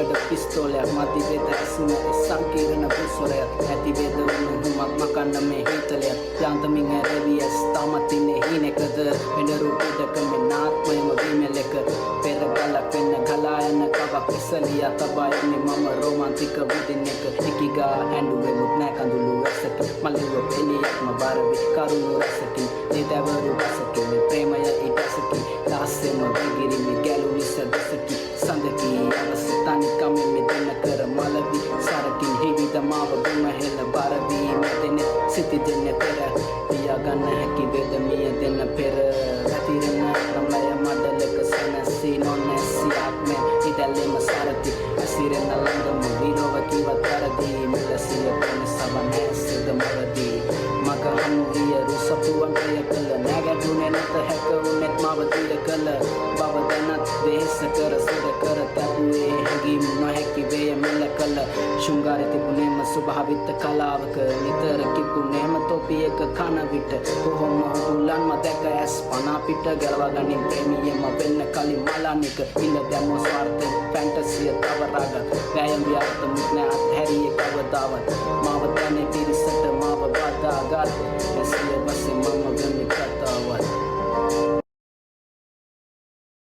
යකඩ පිස්තෝලයක් මදි වේද ඇසුන සංකීර්ණ පුස්වරයක් ඇති වේද උණුහුමක් මකන්න මේ හීතලයක් යාන්තමින් ඇරවියස් තාමත් ඉන්නේ හීනෙකද මෙඩරු උඩක මේ නාත්මයම වීමලක පෙර ගලක් වෙන්න ගලා යන කවක් ඉසලියා තබා යන්නේ මම රොමාන්ටික විදින් එක ටිකිගා ඇඬුවේ මුත් නෑ කඳුළු රසක මලිව එලියක්ම බාරවි කරුණු රසකින් දේදවරු රසකින් ප්‍රේමය ඊටසකි දාසෙම විගිරිමි ගැලුනි සදසකි සඳකි අවසතනිකම මෙදෙන කර මලවි සරකින් හිවිද මාව බිම හෙල බාරවි මෙදෙන සිටි දෙන්න පෙර පියා ගන්න හැකි වේද මිය දෙන්න පෙර රතිරන රම්ලය මඩලක සනසි නොනැසියක් මෙ ඉදැල්ලෙම සරති ඇසිරෙන ළඟම විරෝව කිවත් කරදී මෙලසිය පෙන සබනැසිද මරදී මග හමු විය රුසපුවන් ප්‍රිය කළ නැගැටුනේ නැත හැක උනෙත් මව දිය කළ බව දැනත් දේශ කර සුර කර තැබුවේ හැඟීම් නොහැකි වේය මෙල කළ ශෘංගාරෙ තිබුණේම ස්වභාවිත කලාවක නිතර කිපුණේම තොපියක කන විට කොහොම හුලන්ම දැක ඇස් පනා පිට ගලවා ගනින් ප්‍රේමියම වෙන්න කලින් මලන්නක ඉන්න දැම්ම ස්වාර්ථ ෆැන්ටසිය තව රාග ගෑයම් ව්‍යාර්ථ මුත් නෑ අත්හැරියේ කවදාවත් මාව දැනේ පිරිසට මාව බදාගත් එසිය වශයෙන් මම වෙන්නේ